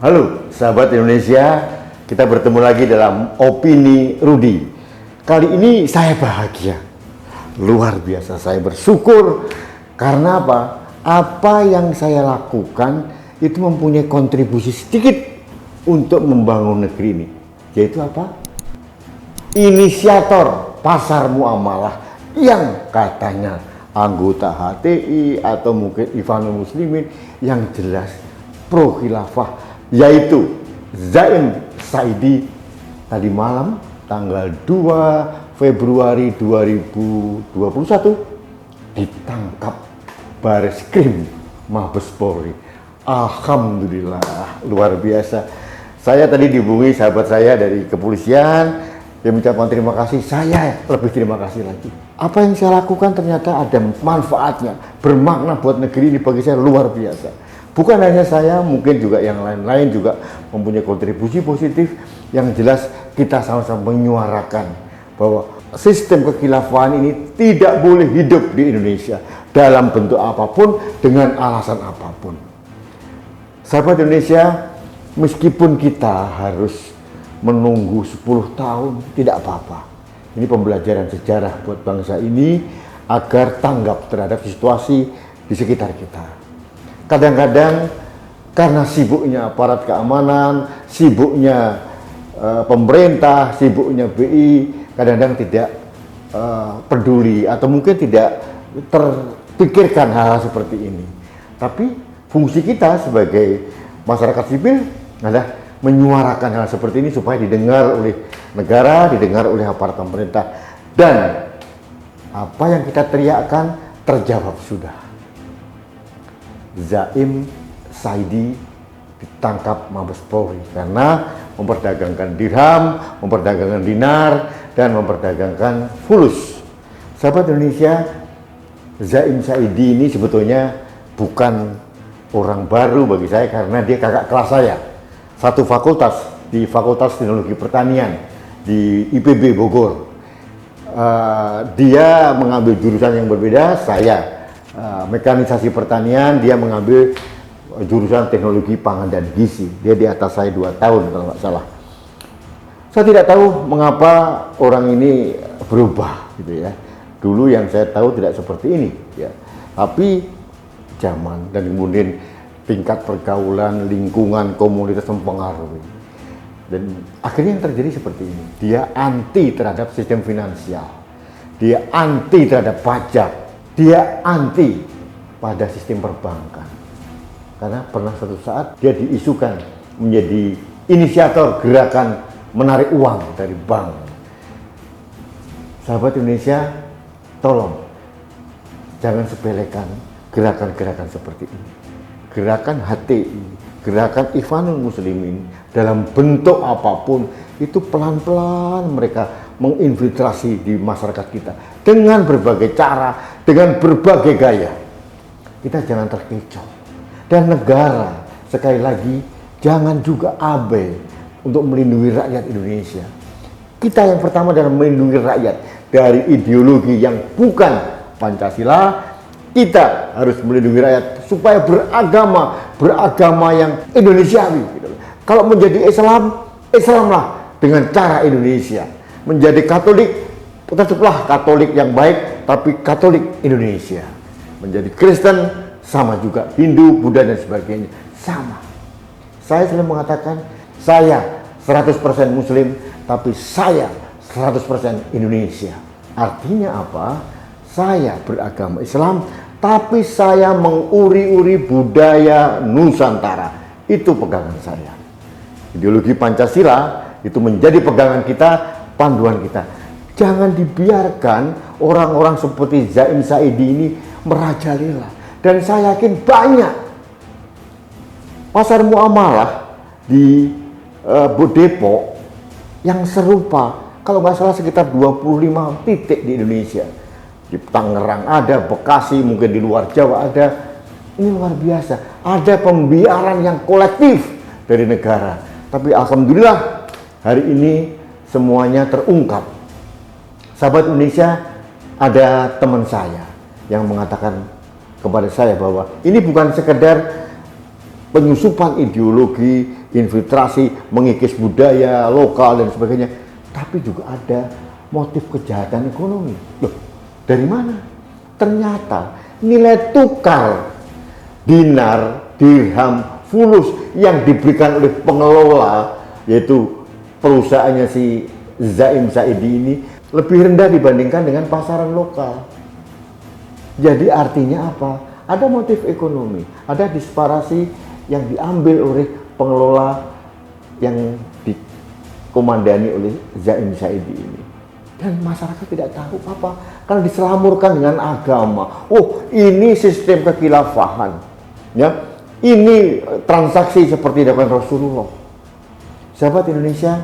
Halo sahabat Indonesia, kita bertemu lagi dalam Opini Rudi. Kali ini saya bahagia, luar biasa saya bersyukur. Karena apa? Apa yang saya lakukan itu mempunyai kontribusi sedikit untuk membangun negeri ini. Yaitu apa? Inisiator pasar muamalah yang katanya anggota HTI atau mungkin Ikhwanul Muslimin yang jelas pro khilafah, yaitu Zaim Saidi tadi malam tanggal 2 Februari 2021 ditangkap Bareskrim Mabes Polri. Alhamdulillah, luar biasa. Saya tadi dihubungi sahabat saya dari kepolisian, dia mengucapkan terima kasih, saya lebih terima kasih lagi. Apa yang saya lakukan ternyata ada manfaatnya, bermakna buat negeri ini, bagi saya luar biasa. Bukan hanya saya, mungkin juga yang lain-lain juga mempunyai kontribusi positif. Yang jelas kita sama-sama menyuarakan bahwa sistem kekhilafahan ini tidak boleh hidup di Indonesia dalam bentuk apapun, dengan alasan apapun. Sahabat Indonesia, meskipun kita harus menunggu 10 tahun, tidak apa-apa. Ini pembelajaran sejarah buat bangsa ini agar tanggap terhadap situasi di sekitar kita. Kadang-kadang karena sibuknya aparat keamanan, sibuknya pemerintah, sibuknya BI, kadang-kadang tidak peduli atau mungkin tidak terpikirkan hal-hal seperti ini. Tapi fungsi kita sebagai masyarakat sipil adalah menyuarakan hal seperti ini supaya didengar oleh negara, didengar oleh aparat pemerintah, dan apa yang kita teriakkan terjawab sudah. Zaim Saidi ditangkap Mabes Polri karena memperdagangkan dirham, memperdagangkan dinar, dan memperdagangkan fulus. Sahabat Indonesia, Zaim Saidi ini sebetulnya bukan orang baru bagi saya karena dia kakak kelas saya. Satu fakultas di Fakultas Teknologi Pertanian di IPB Bogor. Dia mengambil jurusan yang berbeda, saya mekanisasi pertanian, dia mengambil jurusan teknologi pangan dan gizi. Dia di atas saya 2 tahun kalau nggak salah. Saya tidak tahu mengapa orang ini berubah gitu ya. Dulu yang saya tahu tidak seperti ini ya. Tapi zaman dan kemudian tingkat pergaulan, lingkungan, komunitas mempengaruhi. Dan akhirnya yang terjadi seperti ini. Dia anti terhadap sistem finansial. Dia anti terhadap pajak. Dia anti pada sistem perbankan. Karena pernah suatu saat dia diisukan menjadi inisiator gerakan menarik uang dari bank. Sahabat Indonesia, tolong jangan sepelekan gerakan-gerakan seperti ini. Gerakan HTI, gerakan Ikhwanul Muslimin dalam bentuk apapun itu pelan-pelan mereka menginfiltrasi di masyarakat kita dengan berbagai cara, dengan berbagai gaya. Kita jangan terkecoh. Dan negara, sekali lagi, jangan juga abai untuk melindungi rakyat Indonesia. Kita yang pertama dalam melindungi rakyat dari ideologi yang bukan Pancasila. Kita harus melindungi rakyat supaya beragama yang Indonesiawi. Kalau menjadi Islam, Islamlah dengan cara Indonesia. Menjadi Katolik, tetaplah Katolik yang baik, tapi Katolik Indonesia. Menjadi Kristen, sama juga. Hindu, Buddha, dan sebagainya, sama. Saya selalu mengatakan, saya 100% Muslim, tapi saya 100% Indonesia. Artinya apa? Saya beragama Islam, tapi saya menguri-uri budaya Nusantara. Itu pegangan saya. Ideologi Pancasila itu menjadi pegangan kita, panduan kita. Jangan dibiarkan orang-orang seperti Zaim Saidi ini merajalela. Dan saya yakin banyak pasar muamalah di Depok yang serupa. Kalau nggak salah sekitar 25 titik di Indonesia. Di Tangerang ada, Bekasi, mungkin di luar Jawa ada. Ini luar biasa. Ada pembiaran yang kolektif dari negara. Tapi alhamdulillah hari ini semuanya terungkap. Sahabat Indonesia, ada teman saya yang mengatakan kepada saya bahwa ini bukan sekedar penyusupan ideologi, infiltrasi, mengikis budaya lokal dan sebagainya, tapi juga ada motif kejahatan ekonomi. Loh, dari mana? Ternyata nilai tukar dinar, dirham, fulus yang diberikan oleh pengelola, yaitu perusahaannya si Zaim Zaidi ini, lebih rendah dibandingkan dengan pasaran lokal. Jadi artinya apa? Ada motif ekonomi, ada disparasi yang diambil oleh pengelola yang dikomandani oleh Zaim Zaidi ini. Dan masyarakat tidak tahu apa, karena diselamurkan dengan agama. Oh, ini sistem kekhilafahan, ya. Ini transaksi seperti dilakukan Rasulullah. Sahabat Indonesia,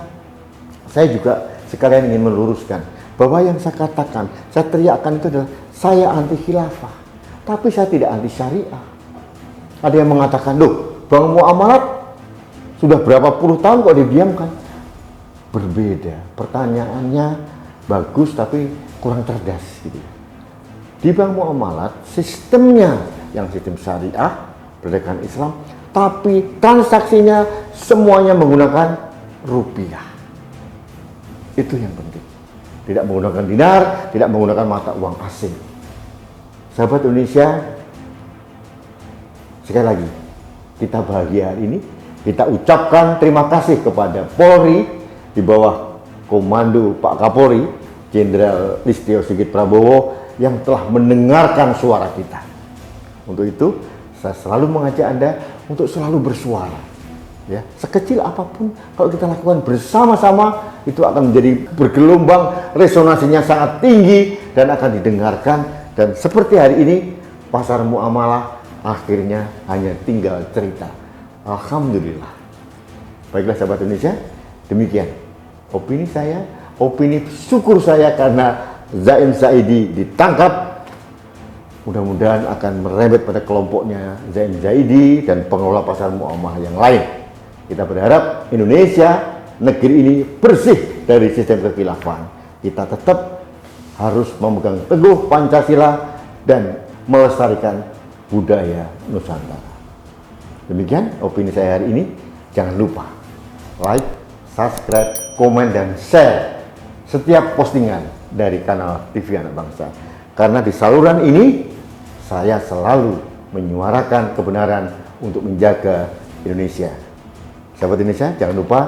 saya juga sekalian ingin meluruskan bahwa yang saya katakan, saya teriakkan itu adalah saya anti khilafah, tapi saya tidak anti syariah. Ada yang mengatakan, loh, Bank Muamalat sudah berapa puluh tahun kok didiamkan? Berbeda, pertanyaannya bagus tapi kurang cerdas gitu. Di Bank Muamalat sistemnya yang sistem syariah berdasarkan Islam, tapi transaksinya semuanya menggunakan rupiah. Itu yang penting. Tidak menggunakan dinar, tidak menggunakan mata uang asing. Sahabat Indonesia, sekali lagi kita bahagia hari ini. Kita ucapkan terima kasih kepada Polri di bawah komando Pak Kapolri Jenderal Listio Sigit Prabowo yang telah mendengarkan suara kita. Untuk itu saya selalu mengajak Anda untuk selalu bersuara, ya, sekecil apapun kalau kita lakukan bersama-sama itu akan menjadi bergelombang, resonansinya sangat tinggi dan akan didengarkan. Dan seperti hari ini pasar muamalah akhirnya hanya tinggal cerita. Alhamdulillah. Baiklah sahabat Indonesia, demikian opini saya, opini syukur saya karena Zaim Zaidi ditangkap. Mudah-mudahan akan merembet pada kelompoknya Zaim Zaidi dan pengelola pasar muamalah yang lain. Kita berharap Indonesia, negeri ini bersih dari sistem kekhilafahan. Kita tetap harus memegang teguh Pancasila dan melestarikan budaya Nusantara. Demikian opini saya hari ini. Jangan lupa like, subscribe, komen, dan share setiap postingan dari kanal TV Anak Bangsa. Karena di saluran ini saya selalu menyuarakan kebenaran untuk menjaga Indonesia. Sahabat Indonesia, jangan lupa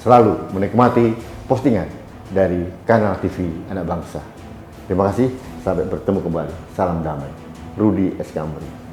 selalu menikmati postingan dari kanal TV Anak Bangsa. Terima kasih, sampai bertemu kembali. Salam damai. Rudi S. Kamri.